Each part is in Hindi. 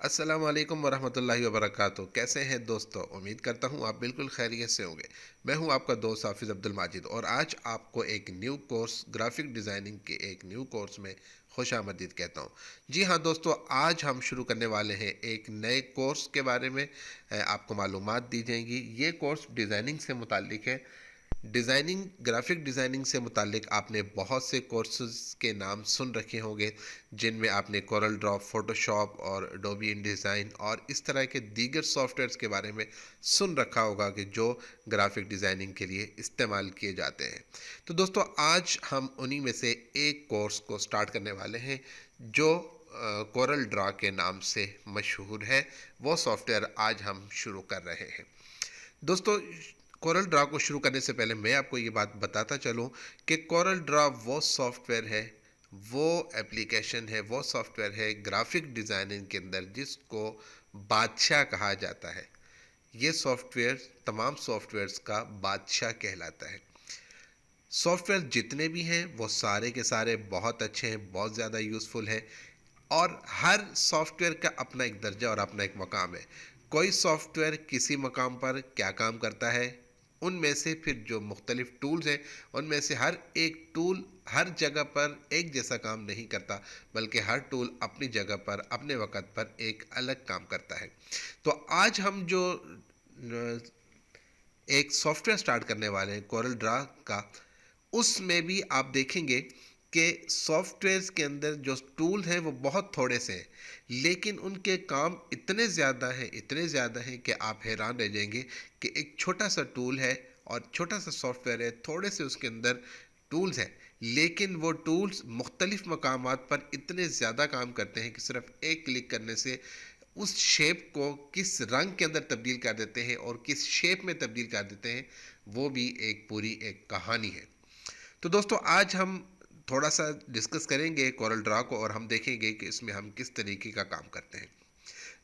अस्सलाम वालेकुम वरहमतुल्लाहि वबरकातुहू। कैसे हैं दोस्तों? उम्मीद करता हूँ आप बिल्कुल खैरियत से होंगे। मैं हूँ आपका दोस्त हाफिज़ अब्दुल माजिद और आज आपको एक न्यू कोर्स ग्राफिक डिज़ाइनिंग के एक न्यू कोर्स में खुश आमदीद कहता हूँ। जी हाँ दोस्तों, आज हम शुरू करने वाले हैं एक नए कोर्स के बारे में। आपको मालूमात दी जाएंगी। ये कोर्स डिज़ाइनिंग से मुताल्लिक है। डिज़ाइनिंग ग्राफिक डिज़ाइनिंग से मुतालिक आपने बहुत से कोर्सेज़ के नाम सुन रखे होंगे, जिनमें आपने कोरल ड्रॉ, फोटोशॉप और एडोबी इन डिज़ाइन और इस तरह के दीगर सॉफ्टवेयर्स के बारे में सुन रखा होगा कि जो ग्राफिक डिज़ाइनिंग के लिए इस्तेमाल किए जाते हैं। तो दोस्तों, आज हम उन्हीं में से एक कोर्स को स्टार्ट करने वाले हैं जो कोरल ड्रॉ के नाम से मशहूर है। वो सॉफ्टवेयर आज हम शुरू कर रहे हैं। दोस्तों, कोरल ड्रा को शुरू करने से पहले मैं आपको ये बात बताता चलूँ कि कोरल ड्रा वो सॉफ्टवेयर है, वो एप्लीकेशन है, वो सॉफ्टवेयर है ग्राफिक डिज़ाइनिंग के अंदर जिसको बादशाह कहा जाता है। ये सॉफ्टवेयर तमाम सॉफ्टवेयर्स का बादशाह कहलाता है। सॉफ्टवेयर जितने भी हैं वो सारे के सारे बहुत अच्छे हैं, बहुत ज़्यादा यूज़फुल हैं और हर सॉफ्टवेयर का अपना एक दर्जा और अपना एक मकाम है। कोई सॉफ्टवेयर किसी मकाम पर क्या काम करता है, उनमें से फिर जो मुख्तलिफ टूल्स हैं उनमें से हर एक टूल हर जगह पर एक जैसा काम नहीं करता, बल्कि हर टूल अपनी जगह पर अपने वक़्त पर एक अलग काम करता है। तो आज हम जो एक सॉफ्टवेयर स्टार्ट करने वाले हैं कोरल ड्रा का, उसमें भी आप देखेंगे कि सॉफ्टवेयर्स के अंदर जो टूल हैं वो बहुत थोड़े से हैं, लेकिन उनके काम इतने ज़्यादा हैं कि आप हैरान रह जाएंगे कि एक छोटा सा टूल है और छोटा सा सॉफ्टवेयर है, थोड़े से उसके अंदर टूल्स हैं, लेकिन वो टूल्स मुख्तलिफ मकामात पर इतने ज़्यादा काम करते हैं कि सिर्फ एक क्लिक करने से उस शेप को किस रंग के अंदर तब्दील कर देते हैं और किस शेप में तब्दील कर देते हैं, वो भी एक पूरी एक कहानी है। तो दोस्तों, आज हम थोड़ा सा डिस्कस करेंगे कोरल ड्रा को और हम देखेंगे कि इसमें हम किस तरीके का काम करते हैं।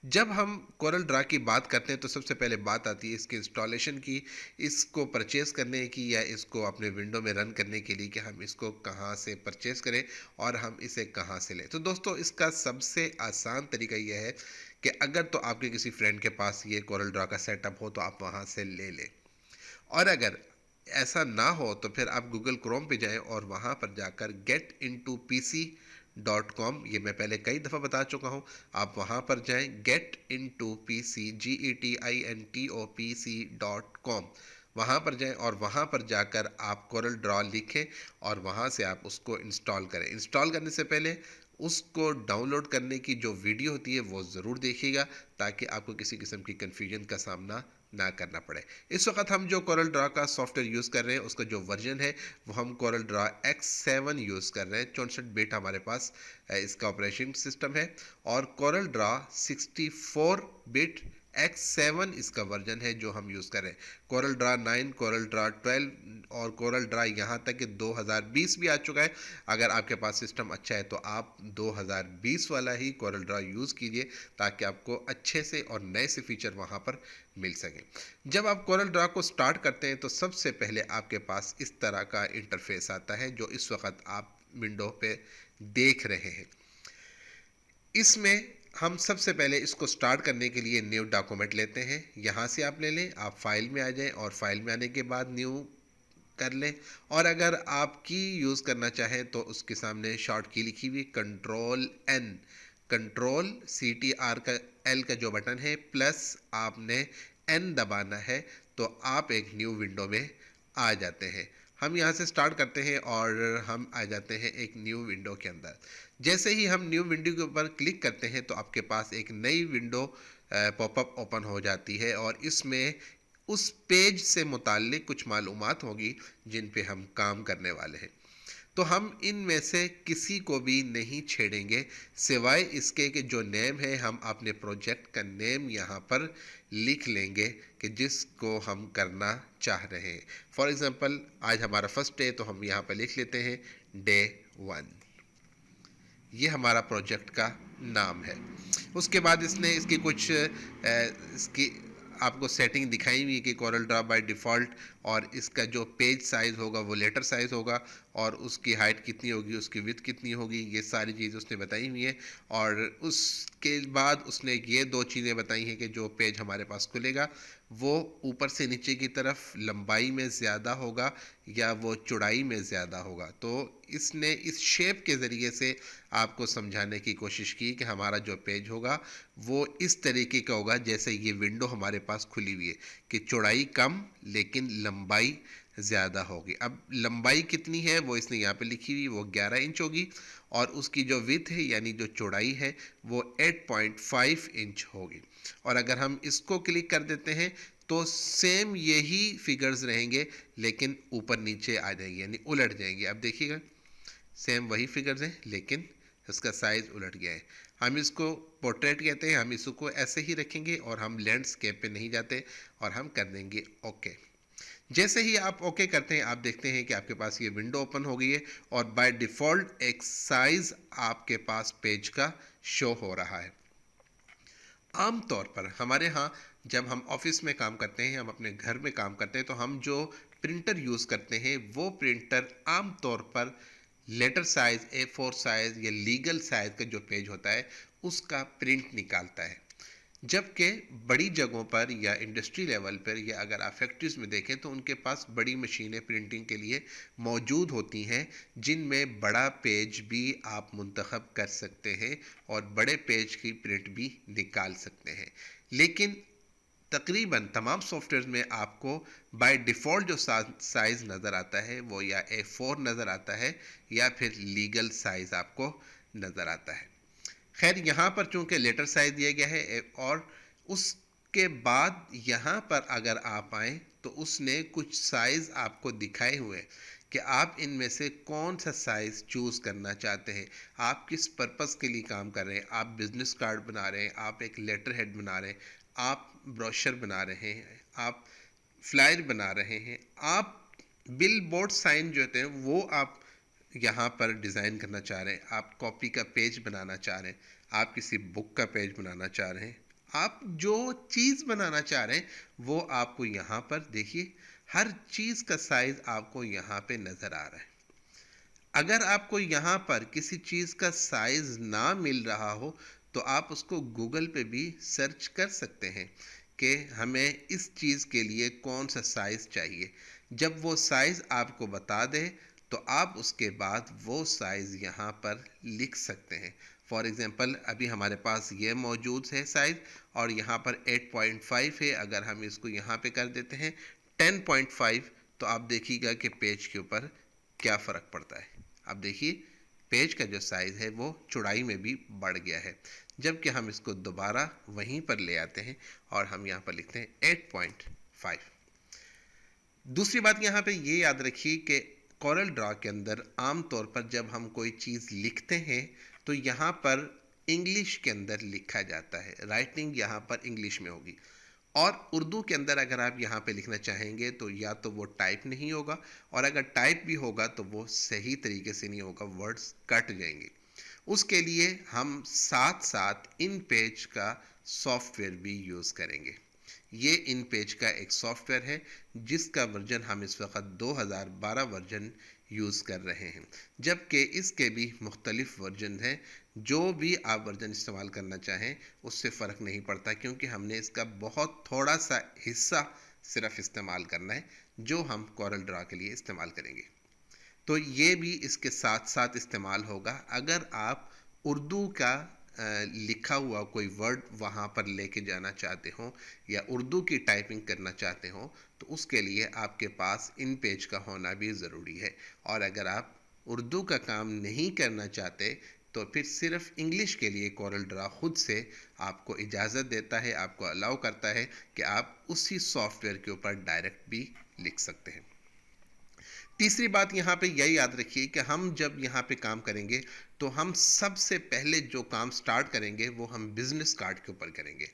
जब हम कोरल ड्रा की बात करते हैं तो सबसे पहले बात आती है इसकी इंस्टॉलेशन की, इसको परचेज़ करने की या इसको अपने विंडो में रन करने के लिए कि हम इसको कहाँ से परचेज़ करें और हम इसे कहाँ से लें। तो दोस्तों, इसका सबसे आसान तरीका यह है कि अगर तो आपके किसी फ्रेंड के पास ये कोरल ड्रा का सेटअप हो तो आप वहाँ से ले लें, और अगर ऐसा ना हो तो फिर आप गूगल क्रोम पे जाएं और वहाँ पर जाकर getintopc.com, ये मैं पहले कई दफ़ा बता चुका हूँ, आप वहाँ पर जाएं getintopc.com, वहाँ पर जाएं और वहाँ पर जाकर आप कोरल ड्रॉ लिखें और वहाँ से आप उसको इंस्टॉल करें। इंस्टॉल करने से पहले उसको डाउनलोड करने की जो वीडियो होती है वो ज़रूर देखिएगा, ताकि आपको किसी किस्म की कन्फ्यूजन का सामना ना करना पड़े। इस वक्त हम जो कोरल ड्रा का सॉफ्टवेयर यूज़ कर रहे हैं उसका जो वर्जन है वो हम कोरल ड्रा X7 यूज़ कर रहे हैं। 64 बिट हमारे पास इसका ऑपरेटिंग सिस्टम है और कोरल ड्रा 64 बिट X7 इसका वर्जन है जो हम यूज़ कर रहे हैं। कोरल ड्रा 9, कोरल ड्रा 12 और कोरल ड्रा यहाँ तक कि 2020 भी आ चुका है। अगर आपके पास सिस्टम अच्छा है तो आप 2020 वाला ही कोरल ड्रा यूज़ कीजिए, ताकि आपको अच्छे से और नए से फीचर वहाँ पर मिल सके। जब आप कोरल ड्रा को स्टार्ट करते हैं तो सबसे पहले आपके पास इस तरह का इंटरफेस आता है जो इस वक्त आप विंडो पे देख रहे हैं। इसमें हम सबसे पहले इसको स्टार्ट करने के लिए न्यू डॉक्यूमेंट लेते हैं। यहाँ से आप ले लें, आप फाइल में आ जाएं और फाइल में आने के बाद न्यू कर लें, और अगर आप की यूज़ करना चाहें तो उसके सामने शॉर्ट की लिखी हुई Ctrl+N, कंट्रोल CTR का L का जो बटन है प्लस आपने N दबाना है, तो आप एक न्यू विंडो में आ जाते हैं। हम यहाँ से स्टार्ट करते हैं और हम आ जाते हैं एक न्यू विंडो के अंदर। जैसे ही हम न्यू विंडो के ऊपर क्लिक करते हैं तो आपके पास एक नई विंडो पॉपअप ओपन हो जाती है और इसमें उस पेज से मुताल्लिक कुछ मालूमात होगी जिन पे हम काम करने वाले हैं। तो हम इनमें से किसी को भी नहीं छेड़ेंगे, सिवाय इसके कि जो नेम है हम अपने प्रोजेक्ट का नेम यहाँ पर लिख लेंगे कि जिसको हम करना चाह रहे हैं। फॉर एग्ज़ाम्पल, आज हमारा फर्स्ट डे, तो हम यहाँ पर लिख लेते हैं Day 1। ये हमारा प्रोजेक्ट का नाम है। उसके बाद इसने इसकी कुछ इसकी आपको सेटिंग दिखाई हुई है कि कोरल ड्रा बाय डिफ़ॉल्ट और इसका जो पेज साइज़ होगा वो लेटर साइज़ होगा, और उसकी हाइट कितनी होगी, उसकी विड्थ कितनी होगी, ये सारी चीज़ उसने बताई हुई है। और उसके बाद उसने ये 2 चीज़ें बताई हैं कि जो पेज हमारे पास खुलेगा वो ऊपर से नीचे की तरफ लंबाई में ज़्यादा होगा या वो चौड़ाई में ज़्यादा होगा। तो इसने इस शेप के ज़रिए से आपको समझाने की कोशिश की कि हमारा जो पेज होगा वो इस तरीके का होगा जैसे ये विंडो हमारे पास खुली हुई है, कि चौड़ाई कम लेकिन लंबाई ज़्यादा होगी। अब लंबाई कितनी है वो इसने यहाँ पे लिखी हुई, वो 11 इंच होगी, और उसकी जो विड्थ है यानी जो चौड़ाई है वो 8.5 इंच होगी। और अगर हम इसको क्लिक कर देते हैं तो सेम यही फिगर्स रहेंगे लेकिन ऊपर नीचे आ जाएंगे, यानी उलट जाएंगे। अब देखिएगा, सेम वही फिगर्स हैं लेकिन इसका साइज़ उलट गया है। हम इसको पोर्ट्रेट कहते हैं, हम इसको ऐसे ही रखेंगे और हम लैंडस्केप पे नहीं जाते, और हम कर देंगे ओके। जैसे ही आप ओके करते हैं आप देखते हैं कि आपके पास ये विंडो ओपन हो गई है, और बाय डिफ़ॉल्ट एक साइज़ आपके पास पेज का शो हो रहा है। आम तौर पर हमारे यहाँ जब हम ऑफिस में काम करते हैं, हम अपने घर में काम करते हैं, तो हम जो प्रिंटर यूज़ करते हैं वो प्रिंटर आम तौर पर लेटर साइज़ A4 साइज़ या लीगल साइज़ का जो पेज होता है उसका प्रिंट निकालता है। जबकि बड़ी जगहों पर या इंडस्ट्री लेवल पर या अगर आप फैक्ट्रीज में देखें तो उनके पास बड़ी मशीनें प्रिंटिंग के लिए मौजूद होती हैं, जिनमें बड़ा पेज भी आप मुंतखब कर सकते हैं और बड़े पेज की प्रिंट भी निकाल सकते हैं। लेकिन तकरीबन तमाम सॉफ्टवेयर में आपको बाय डिफ़ॉल्ट जो साइज़ नज़र आता है वो या A4 नज़र आता है या फिर लीगल साइज़ आपको नज़र आता है। खैर, यहाँ पर चूंकि लेटर साइज दिया गया है, और उसके बाद यहाँ पर अगर आप आएँ तो उसने कुछ साइज़ आपको दिखाए हुए हैं कि आप इनमें से कौन सा साइज़ चूज़ करना चाहते हैं। आप किस पर्पज़ के लिए काम कर रहे हैं, आप बिज़नेस कार्ड बना रहे हैं, आप एक लेटर हेड बना रहे हैं, आप ब्रोशर बना रहे हैं, आप फ्लायर बना रहे हैं, आप बिल बोर्ड साइन जो होते हैं वो आप यहाँ पर डिज़ाइन करना चाह रहे हैं, आप कॉपी का पेज बनाना चाह रहे हैं, आप किसी बुक का पेज बनाना चाह रहे हैं, आप जो चीज़ बनाना चाह रहे हैं वो आपको यहाँ पर देखिए, हर चीज़ का साइज़ आपको यहाँ पे नज़र आ रहा है। अगर आपको यहाँ पर किसी चीज़ का साइज़ ना मिल रहा हो तो आप उसको गूगल पे भी सर्च कर सकते हैं कि हमें इस चीज़ के लिए कौन सा साइज़ चाहिए। जब वो साइज़ आपको बता दे तो आप उसके बाद वो साइज़ यहाँ पर लिख सकते हैं। फॉर एग्ज़ाम्पल अभी हमारे पास ये मौजूद है साइज़, और यहाँ पर 8.5 है। अगर हम इसको यहाँ पे कर देते हैं 10.5 तो आप देखिएगा कि पेज के ऊपर क्या फ़र्क पड़ता है। अब देखिए, पेज का जो साइज़ है वो चौड़ाई में भी बढ़ गया है। जबकि हम इसको दोबारा वहीं पर ले आते हैं और हम यहाँ पर लिखते हैं 8.5। दूसरी बात यहाँ पे ये याद रखिए कि कोरल ड्रॉ के अंदर आम तौर पर जब हम कोई चीज़ लिखते हैं तो यहाँ पर इंग्लिश के अंदर लिखा जाता है, राइटिंग यहाँ पर इंग्लिश में होगी। और उर्दू के अंदर अगर आप यहाँ पे लिखना चाहेंगे तो या तो वो टाइप नहीं होगा, और अगर टाइप भी होगा तो वो सही तरीके से नहीं होगा, वर्ड्स कट जाएंगे। उसके लिए हम साथ साथ इन पेज का सॉफ्टवेयर भी यूज़ करेंगे। ये इन पेज का एक सॉफ्टवेयर है जिसका वर्जन हम इस वक्त 2012 वर्जन यूज़ कर रहे हैं, जबकि इसके भी मुख्तलिफ वर्जन हैं। जो भी आप वर्जन इस्तेमाल करना चाहें उससे फ़र्क नहीं पड़ता, क्योंकि हमने इसका बहुत थोड़ा सा हिस्सा सिर्फ इस्तेमाल करना है जो हम कोरल ड्रॉ के लिए इस्तेमाल करेंगे। तो ये भी इसके साथ साथ इस्तेमाल होगा। अगर आप उर्दू का लिखा हुआ कोई वर्ड वहाँ पर लेके जाना चाहते हो या उर्दू की टाइपिंग करना चाहते हो तो उसके लिए आपके पास इन पेज का होना भी ज़रूरी है। और अगर आप उर्दू का काम नहीं करना चाहते तो फिर सिर्फ इंग्लिश के लिए कोरल ड्रॉ खुद से आपको इजाज़त देता है, आपको अलाउ करता है कि आप उसी सॉफ्टवेयर के ऊपर डायरेक्ट भी लिख सकते हैं। तीसरी बात यहाँ पे यही याद रखिए कि हम जब यहाँ पे काम करेंगे तो हम सबसे पहले जो काम स्टार्ट करेंगे वो हम बिज़नेस कार्ड के ऊपर करेंगे।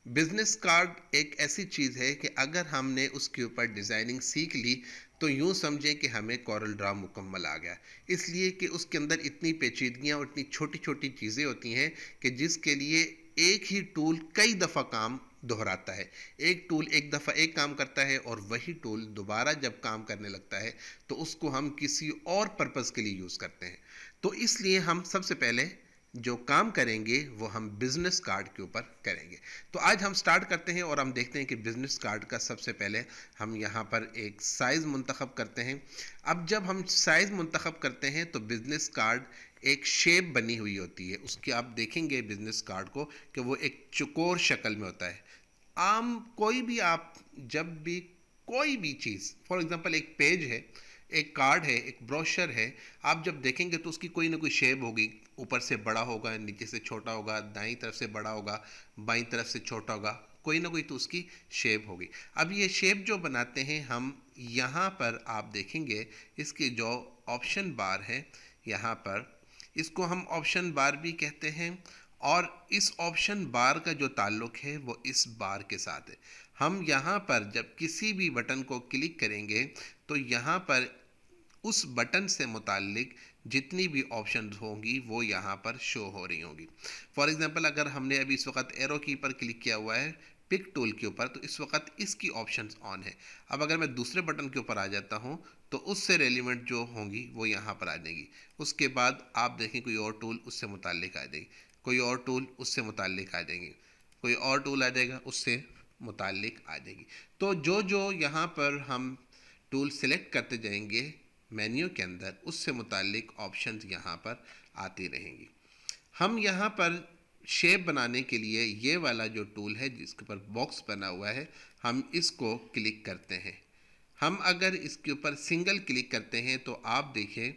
बिज़नेस कार्ड एक ऐसी चीज़ है कि अगर हमने उसके ऊपर डिज़ाइनिंग सीख ली तो यूँ समझें कि हमें कोरल ड्रॉ मुकम्मल आ गया, इसलिए कि उसके अंदर इतनी पेचीदगियाँ और इतनी छोटी छोटी चीज़ें होती हैं कि जिसके लिए एक ही टूल कई दफ़ा काम दोहराता है। एक टूल एक दफ़ा एक काम करता है और वही टूल दोबारा जब काम करने लगता है तो उसको हम किसी और पर्पज़ के लिए यूज़ करते हैं। तो इसलिए हम सबसे पहले जो काम करेंगे वो हम बिजनेस कार्ड के ऊपर करेंगे। तो आज हम स्टार्ट करते हैं और हम देखते हैं कि बिजनेस कार्ड का सबसे पहले हम यहाँ पर एक साइज़ मुंतखब करते हैं। अब जब हम साइज़ मुंतखब करते हैं तो बिजनेस कार्ड एक शेप बनी हुई होती है उसकी। आप देखेंगे बिजनेस कार्ड को कि वो एक चौकोर शक्ल में होता है। आम कोई भी आप जब भी कोई भी चीज़, फॉर एग्जांपल एक पेज है, एक कार्ड है, एक ब्रोशर है, आप जब देखेंगे तो उसकी कोई ना कोई शेप होगी। ऊपर से बड़ा होगा, नीचे से छोटा होगा, दाईं तरफ से बड़ा होगा, बाईं तरफ से छोटा होगा, कोई ना कोई तो उसकी शेप होगी। अब ये शेप जो बनाते हैं हम, यहाँ पर आप देखेंगे इसके जो ऑप्शन बार है यहाँ पर, इसको हम ऑप्शन बार भी कहते हैं। और इस ऑप्शन बार का जो ताल्लुक है वो इस बार के साथ है। हम यहाँ पर जब किसी भी बटन को क्लिक करेंगे तो यहाँ पर उस बटन से मुताल्लिक जितनी भी ऑप्शंस होंगी वो यहाँ पर शो हो रही होंगी। फॉर एग्जांपल अगर हमने अभी इस वक्त एरो की पर क्लिक किया हुआ है पिक टूल के ऊपर तो इस वक्त इसकी ऑप्शंस ऑन है। अब अगर मैं दूसरे बटन के ऊपर आ जाता हूँ तो उससे रेलिवेंट जो होंगी वो यहाँ पर आ जाएगी। उसके बाद आप देखें कोई और टूल उससे मुताल्लिक आ जाएगी, कोई और टूल उससे मुताल्लिक आ जाएंगी, कोई और टूल आ जाएगा उससे मुताल्लिक आ जाएगी। तो जो जो यहाँ पर हम टूल सेलेक्ट करते जाएंगे मेन्यू के अंदर उससे मुताल्लिक ऑप्शंस यहाँ पर आती रहेंगी। हम यहाँ पर शेप बनाने के लिए ये वाला जो टूल है जिसके ऊपर बॉक्स बना हुआ है हम इसको क्लिक करते हैं। हम अगर इसके ऊपर सिंगल क्लिक करते हैं तो आप देखें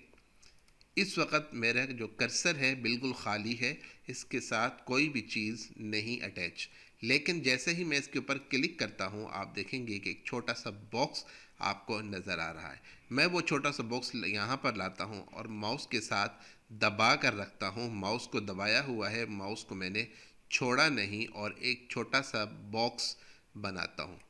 इस वक्त मेरा जो कर्सर है बिल्कुल खाली है, इसके साथ कोई भी चीज़ नहीं अटैच। लेकिन जैसे ही मैं इसके ऊपर क्लिक करता हूँ आप देखेंगे कि एक छोटा सा बॉक्स आपको नज़र आ रहा है। मैं वो छोटा सा बॉक्स यहाँ पर लाता हूँ और माउस के साथ दबा कर रखता हूँ। माउस को दबाया हुआ है, माउस को मैंने छोड़ा नहीं और एक छोटा सा बॉक्स बनाता हूँ।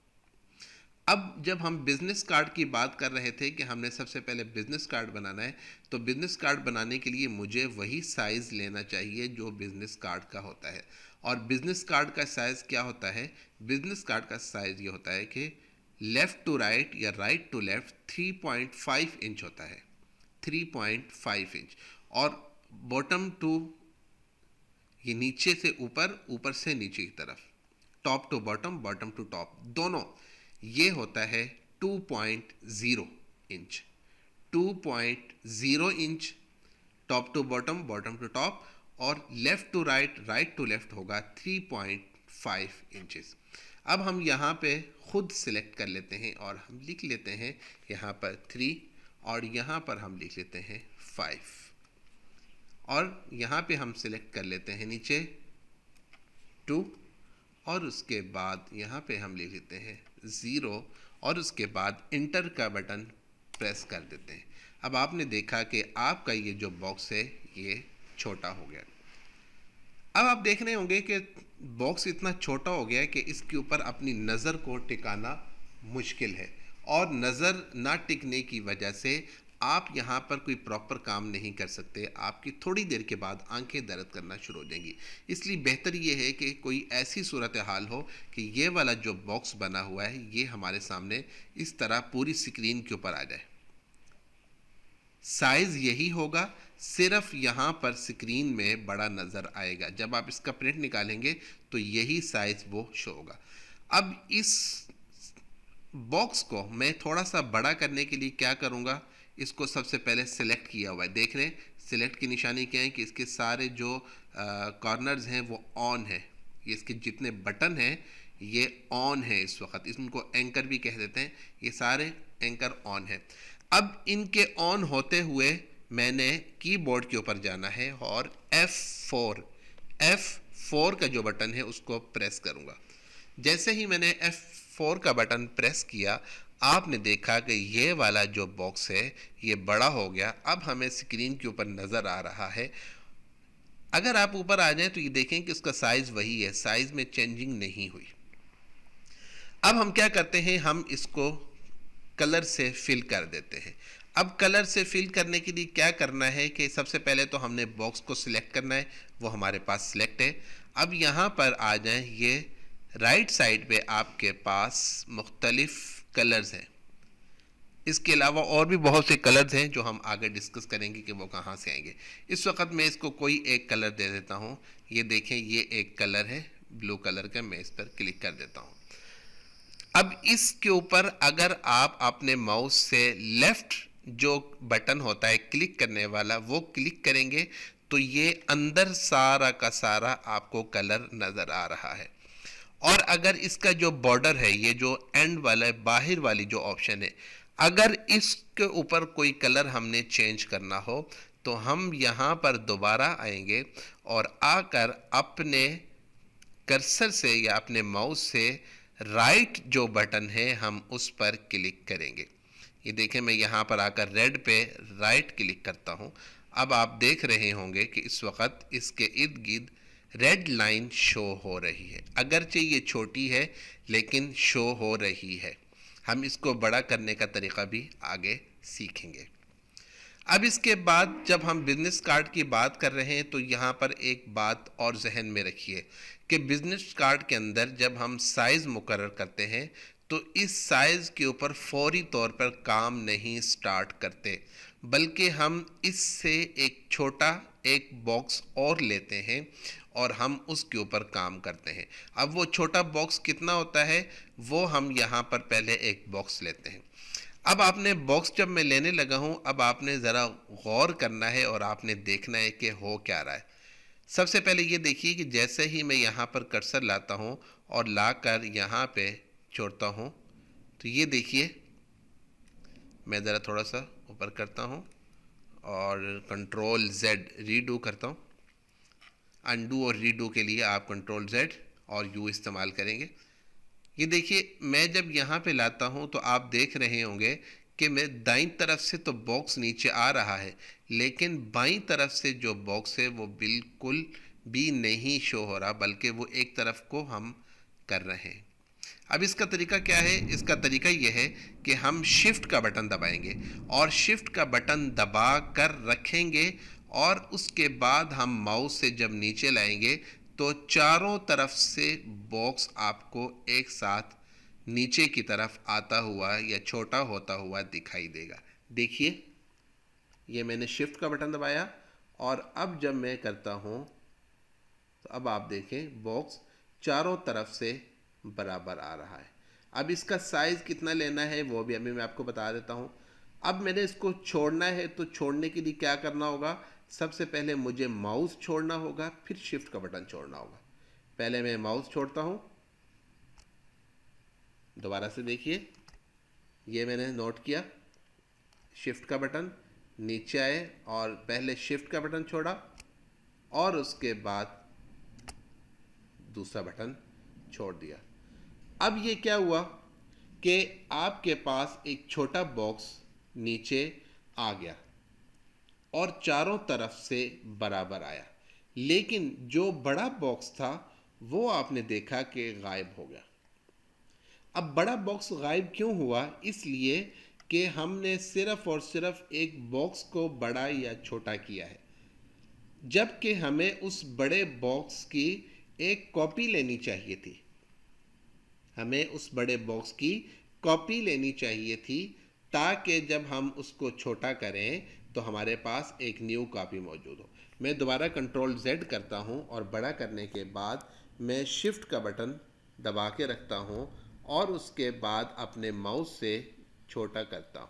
अब जब हम बिज़नेस कार्ड की बात कर रहे थे कि हमने सबसे पहले बिज़नेस कार्ड बनाना है, तो बिज़नेस कार्ड बनाने के लिए मुझे वही साइज़ लेना चाहिए जो बिज़नेस कार्ड का होता है। और बिज़नेस कार्ड का साइज़ क्या होता है? बिज़नेस कार्ड का साइज़ ये होता है कि लेफ़्ट टू राइट या राइट टू लेफ़्ट 3.5 इंच होता है, 3.5 इंच। और बॉटम टू, ये नीचे से ऊपर, ऊपर से नीचे की तरफ, top to bottom, bottom to top, दोनों ये होता है 2.0 inch. 2.0 inch top to bottom, bottom to top, और left to right, right to left होगा 3.5 इंचेस। अब हम यहाँ पे खुद सिलेक्ट कर लेते हैं और हम लिख लेते हैं यहाँ पर 3 और यहाँ पर हम लिख लेते हैं 5 और यहाँ पे हम सिलेक्ट कर लेते हैं नीचे 2 और उसके बाद यहाँ पे हम लिख लेते हैं 0 और उसके बाद इंटर का बटन प्रेस कर देते हैं। अब आपने देखा कि आपका ये जो बॉक्स है ये छोटा हो गया। अब आप देख रहे होंगे कि बॉक्स इतना छोटा हो गया है कि इसके ऊपर अपनी नज़र को टिकाना मुश्किल है और नज़र ना टिकने की वजह से आप यहाँ पर कोई प्रॉपर काम नहीं कर सकते। आपकी थोड़ी देर के बाद आंखें दर्द करना शुरू हो जाएंगी। इसलिए बेहतर ये है कि कोई ऐसी सूरत हाल हो कि ये वाला जो बॉक्स बना हुआ है ये हमारे सामने इस तरह पूरी स्क्रीन के ऊपर आ जाए। साइज़ यही होगा, सिर्फ यहाँ पर स्क्रीन में बड़ा नज़र आएगा। जब आप इसका प्रिंट निकालेंगे तो यही साइज़ वो शो होगा। अब इस बॉक्स को मैं थोड़ा सा बड़ा करने के लिए क्या करूँगा, इसको सबसे पहले सिलेक्ट किया हुआ है, देख रहे हैं सिलेक्ट की निशानी क्या है कि इसके सारे जो कॉर्नर्स हैं वो ऑन है। ये इसके जितने बटन हैं ये ऑन है इस वक्त, इनको एंकर भी कह देते हैं, ये सारे एंकर ऑन है। अब इनके ऑन होते हुए मैंने कीबोर्ड के ऊपर जाना है और F4 का जो बटन है उसको प्रेस करूँगा। जैसे ही मैंने F4 का बटन प्रेस किया आपने देखा कि ये वाला जो बॉक्स है ये बड़ा हो गया। अब हमें स्क्रीन के ऊपर नज़र आ रहा है। अगर आप ऊपर आ जाएं तो ये देखें कि उसका साइज़ वही है, साइज़ में चेंजिंग नहीं हुई। अब हम क्या करते हैं, हम इसको कलर से फिल कर देते हैं। अब कलर से फिल करने के लिए क्या करना है कि सबसे पहले तो हमने बॉक्स को सिलेक्ट करना है, वो हमारे पास सिलेक्ट है। अब यहाँ पर आ जाएं, ये राइट साइड पे आपके पास मुख्तलिफ कलर्स हैं। इसके अलावा और भी बहुत से कलर्स हैं जो हम आगे डिस्कस करेंगे कि वो कहाँ से आएंगे। इस वक्त मैं इसको कोई एक कलर दे देता हूँ। ये देखें, ये एक कलर है ब्लू कलर का। मैं इस पर क्लिक कर देता हूँ। अब इसके ऊपर अगर आप अपने माउस से लेफ्ट जो बटन होता है क्लिक करने वाला वो क्लिक करेंगे तो ये अंदर सारा का सारा आपको कलर नज़र आ रहा है। और अगर इसका जो बॉर्डर है, ये जो एंड वाला है, बाहर वाली जो ऑप्शन है, अगर इसके ऊपर कोई कलर हमने चेंज करना हो तो हम यहाँ पर दोबारा आएंगे और आकर अपने कर्सर से या अपने माउस से राइट जो बटन है हम उस पर क्लिक करेंगे। ये देखें, मैं यहाँ पर आकर रेड पे राइट क्लिक करता हूँ। अब आप देख रहे होंगे कि इस वक्त इसके इर्द गिर्द रेड लाइन शो हो रही है। अगरचे ये छोटी है लेकिन शो हो रही है। हम इसको बड़ा करने का तरीका भी आगे सीखेंगे। अब इसके बाद जब हम बिजनेस कार्ड की बात कर रहे हैं तो यहाँ पर एक बात और जहन में रखिए कि बिजनेस कार्ड के अंदर जब हम साइज़ मुकर्रर करते हैं तो इस साइज़ के ऊपर फौरी तौर पर काम नहीं स्टार्ट करते, बल्कि हम इससे एक छोटा एक बॉक्स और लेते हैं और हम उसके ऊपर काम करते हैं। अब वो छोटा बॉक्स कितना होता है वो हम यहाँ पर पहले एक बॉक्स लेते हैं। अब आपने बॉक्स जब मैं लेने लगा हूँ, अब आपने ज़रा गौर करना है और आपने देखना है कि हो क्या रहा है। सबसे पहले ये देखिए कि जैसे ही मैं यहाँ पर कर्सर लाता हूँ और लाकर यहाँ पे छोड़ता हूँ तो ये देखिए, मैं ज़रा थोड़ा सा ऊपर करता हूँ और कंट्रोल जेड रीडू करता हूँ। अनडू और रीडू के लिए आप कंट्रोल जेड और यू इस्तेमाल करेंगे। ये देखिए, मैं जब यहाँ पे लाता हूँ तो आप देख रहे होंगे कि मैं दाईं तरफ से तो बॉक्स नीचे आ रहा है, लेकिन बाईं तरफ से जो बॉक्स है वो बिल्कुल भी नहीं शो हो रहा, बल्कि वो एक तरफ को हम कर रहे हैं। अब इसका तरीका क्या है? इसका तरीका ये है कि हम शिफ्ट का बटन दबाएंगे और शिफ्ट का बटन दबा कर रखेंगे और उसके बाद हम माउस से जब नीचे लाएंगे तो चारों तरफ से बॉक्स आपको एक साथ नीचे की तरफ आता हुआ या छोटा होता हुआ दिखाई देगा। देखिए, ये मैंने शिफ्ट का बटन दबाया और अब जब मैं करता हूँ तो अब आप देखें बॉक्स चारों तरफ से बराबर आ रहा है। अब इसका साइज़ कितना लेना है वो भी अभी मैं आपको बता देता हूँ। अब मैंने इसको छोड़ना है तो छोड़ने के लिए क्या करना होगा? सबसे पहले मुझे माउस छोड़ना होगा, फिर शिफ्ट का बटन छोड़ना होगा। पहले मैं माउस छोड़ता हूँ, दोबारा से देखिए, ये मैंने नोट किया, शिफ्ट का बटन, नीचे आए और पहले शिफ्ट का बटन छोड़ा और उसके बाद दूसरा बटन छोड़ दिया। अब ये क्या हुआ कि आपके पास एक छोटा बॉक्स नीचे आ गया और चारों तरफ से बराबर आया, लेकिन जो बड़ा बॉक्स था वो आपने देखा कि गायब हो गया। अब बड़ा बॉक्स गायब क्यों हुआ? इसलिए कि हमने सिर्फ और सिर्फ एक बॉक्स को बड़ा या छोटा किया है, जबकि हमें उस बड़े बॉक्स की एक कॉपी लेनी चाहिए थी। हमें उस बड़े बॉक्स की कॉपी लेनी चाहिए थी ताकि जब हम उसको छोटा करें तो हमारे पास एक न्यू कॉपी मौजूद हो। मैं दोबारा कंट्रोल जेड करता हूं और बड़ा करने के बाद मैं शिफ्ट का बटन दबा के रखता हूं और उसके बाद अपने माउस से छोटा करता हूं।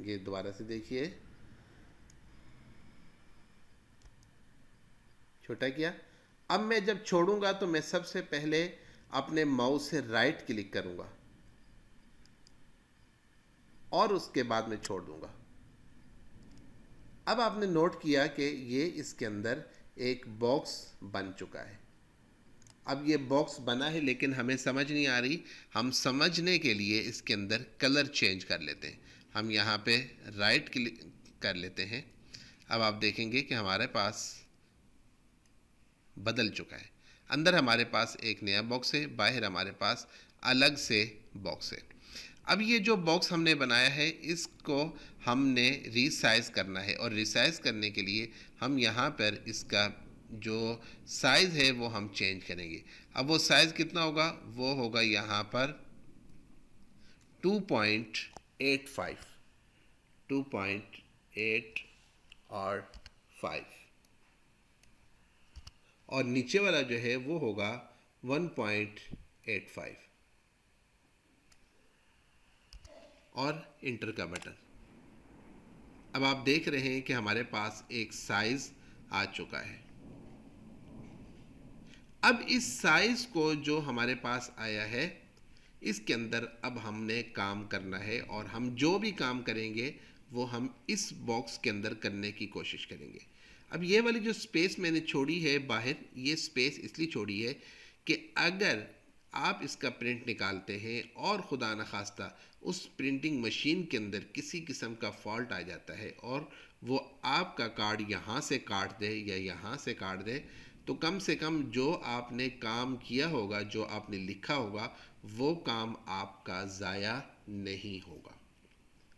ये दोबारा से देखिए, छोटा किया। अब मैं जब छोड़ूंगा तो मैं सबसे पहले अपने माउस से राइट क्लिक करूंगा और उसके बाद मैं छोड़ दूंगा। अब आपने नोट किया कि ये इसके अंदर एक बॉक्स बन चुका है। अब ये बॉक्स बना है लेकिन हमें समझ नहीं आ रही। हम समझने के लिए इसके अंदर कलर चेंज कर लेते हैं। हम यहाँ पे राइट क्लिक कर लेते हैं। अब आप देखेंगे कि हमारे पास बदल चुका है। अंदर हमारे पास एक नया बॉक्स है, बाहर हमारे पास अलग से बॉक्स है। अब ये जो बॉक्स हमने बनाया है इसको हमने रीसाइज़ करना है और रीसाइज़ करने के लिए हम यहाँ पर इसका जो साइज़ है वो हम चेंज करेंगे। अब वो साइज़ कितना होगा, वो होगा यहाँ पर 2.85, 2.8 और 5, और नीचे वाला जो है वो होगा 1.85 और इंटर का बटन। अब आप देख रहे हैं कि हमारे पास एक साइज आ चुका है। अब इस साइज को जो हमारे पास आया है, इसके अंदर अब हमने काम करना है, और हम जो भी काम करेंगे वो हम इस बॉक्स के अंदर करने की कोशिश करेंगे। अब ये वाली जो स्पेस मैंने छोड़ी है बाहर, ये स्पेस इसलिए छोड़ी है कि अगर आप इसका प्रिंट निकालते हैं और खुदा न खास्ता उस प्रिंटिंग मशीन के अंदर किसी किस्म का फॉल्ट आ जाता है और वो आपका कार्ड यहाँ से काट दे या यहाँ से काट दे, तो कम से कम जो आपने काम किया होगा, जो आपने लिखा होगा, वो काम आपका ज़ाया नहीं होगा,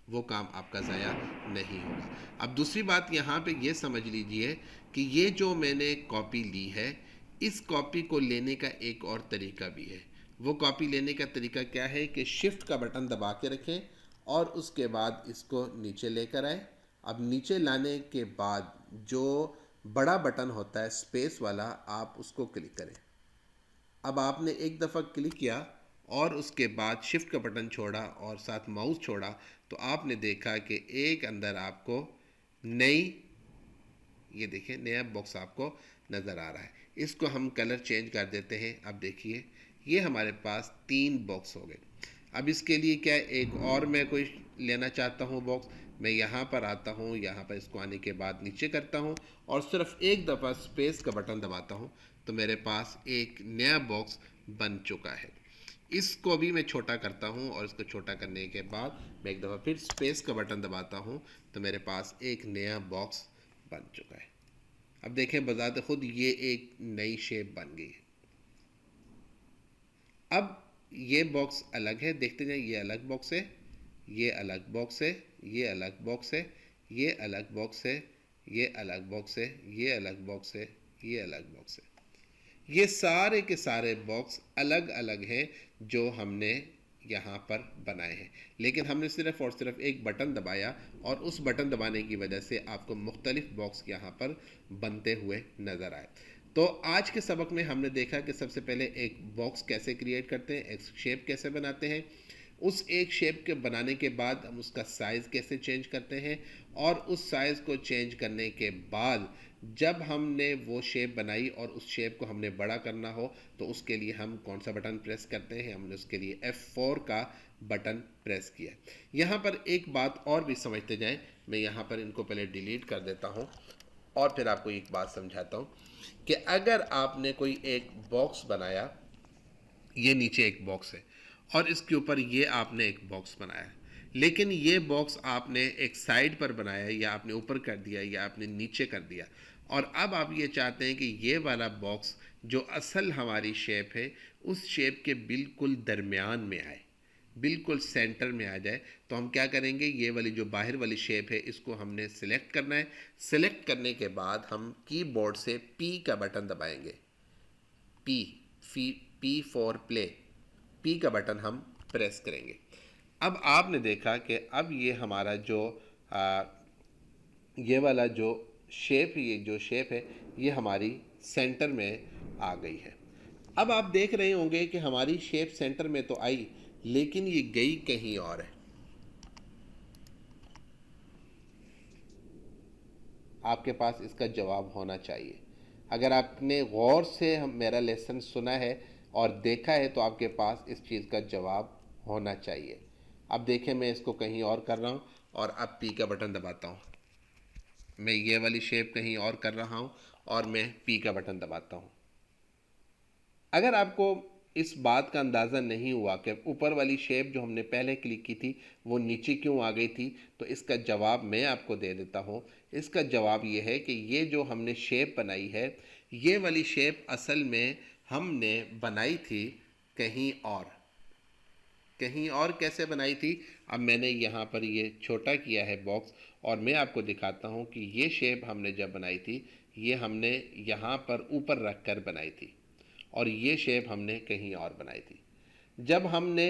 वो काम आपका ज़ाया नहीं होगा। अब दूसरी बात यहाँ पे ये समझ लीजिए कि ये जो मैंने कॉपी ली है, इस कॉपी को लेने का एक और तरीका भी है। वो कॉपी लेने का तरीका क्या है कि शिफ्ट का बटन दबा के रखें और उसके बाद इसको नीचे लेकर आए। अब नीचे लाने के बाद जो बड़ा बटन होता है स्पेस वाला, आप उसको क्लिक करें। अब आपने एक दफ़ा क्लिक किया और उसके बाद शिफ्ट का बटन छोड़ा और साथ माउस छोड़ा, तो आपने देखा कि एक अंदर आपको नई, ये देखिए नया बॉक्स आपको नज़र आ रहा है। इसको हम कलर चेंज कर देते हैं। अब देखिए ये हमारे पास 3 बॉक्स हो गए। अब इसके लिए क्या है, एक और मैं कोई लेना चाहता हूँ बॉक्स, मैं यहाँ पर आता हूँ, यहाँ पर इसको आने के बाद नीचे करता हूँ और सिर्फ एक दफ़ा स्पेस का बटन दबाता हूँ, तो मेरे पास एक नया बॉक्स बन चुका है। इसको भी मैं छोटा करता हूँ और इसको छोटा करने के बाद मैं एक दफ़ा फिर स्पेस का बटन दबाता हूँ, तो मेरे पास एक नया बॉक्स बन चुका है। अब देखें बज़ात खुद ये एक नई शेप बन गई है। अब ये बॉक्स अलग है, देखते जाए, ये अलग बॉक्स है, ये अलग बॉक्स है, ये अलग बॉक्स है, ये अलग बॉक्स है, ये अलग बॉक्स है, ये अलग बॉक्स है, ये अलग बॉक्स है। ये सारे के सारे बॉक्स अलग अलग हैं जो हमने यहाँ पर बनाए हैं, लेकिन हमने सिर्फ और सिर्फ एक बटन दबाया और उस बटन दबाने की वजह से आपको मुख्तलिफ बॉक्स यहाँ पर बनते हुए नज़र आए। तो आज के सबक में हमने देखा कि सबसे पहले एक बॉक्स कैसे क्रिएट करते हैं, एक शेप कैसे बनाते हैं, उस एक शेप के बनाने के बाद हम उसका साइज़ कैसे चेंज करते हैं, और उस साइज़ को चेंज करने के बाद जब हमने वो शेप बनाई और उस शेप को हमने बड़ा करना हो तो उसके लिए हम कौन सा बटन प्रेस करते हैं, हमने उसके लिए F4 का बटन प्रेस किया। यहाँ पर एक बात और भी समझते जाएं, मैं यहाँ पर इनको पहले डिलीट कर देता हूँ और फिर आपको एक बात समझाता हूँ कि अगर आपने कोई एक बॉक्स बनाया, ये नीचे एक बॉक्स है और इसके ऊपर ये आपने एक बॉक्स बनाया, लेकिन ये बॉक्स आपने एक साइड पर बनाया या आपने ऊपर कर दिया या आपने नीचे कर दिया, और अब आप ये चाहते हैं कि ये वाला बॉक्स जो असल हमारी शेप है उस शेप के बिल्कुल दरमियान में आए, बिल्कुल सेंटर में आ जाए, तो हम क्या करेंगे, ये वाली जो बाहर वाली शेप है इसको हमने सिलेक्ट करना है। सिलेक्ट करने के बाद हम कीबोर्ड से पी का बटन दबाएंगे, P P for play, P का बटन हम प्रेस करेंगे। अब आपने देखा कि अब ये हमारा जो ये वाला जो शेप, ये जो शेप है ये हमारी सेंटर में आ गई है। अब आप देख रहे होंगे कि हमारी शेप सेंटर में तो आई, लेकिन ये गई कहीं और है। आपके पास इसका जवाब होना चाहिए। अगर आपने गौर से मेरा लेसन सुना है और देखा है तो आपके पास इस चीज़ का जवाब होना चाहिए। अब देखें, मैं इसको कहीं और कर रहा हूँ और अब पी का बटन दबाता हूँ। मैं ये वाली शेप कहीं और कर रहा हूँ और मैं पी का बटन दबाता हूँ। अगर आपको इस बात का अंदाज़ा नहीं हुआ कि ऊपर वाली शेप जो हमने पहले क्लिक की थी वो नीचे क्यों आ गई थी, तो इसका जवाब मैं आपको दे देता हूँ। इसका जवाब ये है कि ये जो हमने शेप बनाई है, ये वाली शेप असल में हमने बनाई थी कहीं और। कहीं और कैसे बनाई थी, अब मैंने यहाँ पर ये छोटा किया है बॉक्स और मैं आपको दिखाता हूँ कि ये शेप हमने जब बनाई थी ये हमने यहाँ पर ऊपर रख कर बनाई थी और ये शेप हमने कहीं और बनाई थी। जब हमने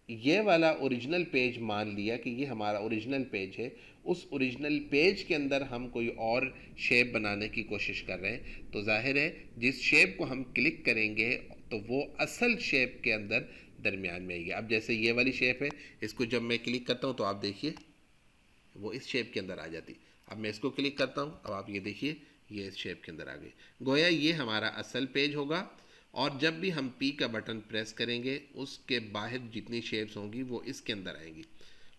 ये वाला ओरिजिनल पेज मान लिया कि ये हमारा ओरिजिनल पेज है, उस ओरिजिनल पेज के अंदर हम कोई और शेप बनाने की कोशिश कर रहे हैं, तो जाहिर है जिस शेप को हम क्लिक करेंगे तो वो असल शेप के अंदर दरमियान में आएगी। अब जैसे ये वाली शेप है, इसको जब मैं क्लिक करता हूँ तो आप देखिए वो इस शेप के अंदर आ जाती। अब मैं इसको क्लिक करता हूँ, अब आप ये देखिए ये इस शेप के अंदर आ गई। गोया ये हमारा असल पेज होगा और जब भी हम पी का बटन प्रेस करेंगे उसके बाहर जितनी शेप्स होंगी वो इसके अंदर आएंगी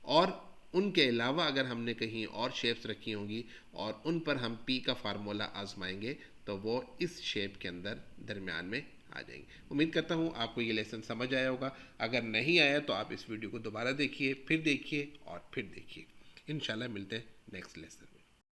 और उनके अलावा अगर हमने कहीं और शेप्स रखी होंगी और उन पर हम पी का फार्मूला आजमाएंगे तो वो इस शेप के अंदर दरमियान में आ जाएंगे। उम्मीद करता हूँ आपको ये लेसन समझ आया होगा। अगर नहीं आया तो आप इस वीडियो को दोबारा देखिए, फिर देखिए और फिर देखिए। इंशाल्लाह मिलते हैं नेक्स्ट लेसन में।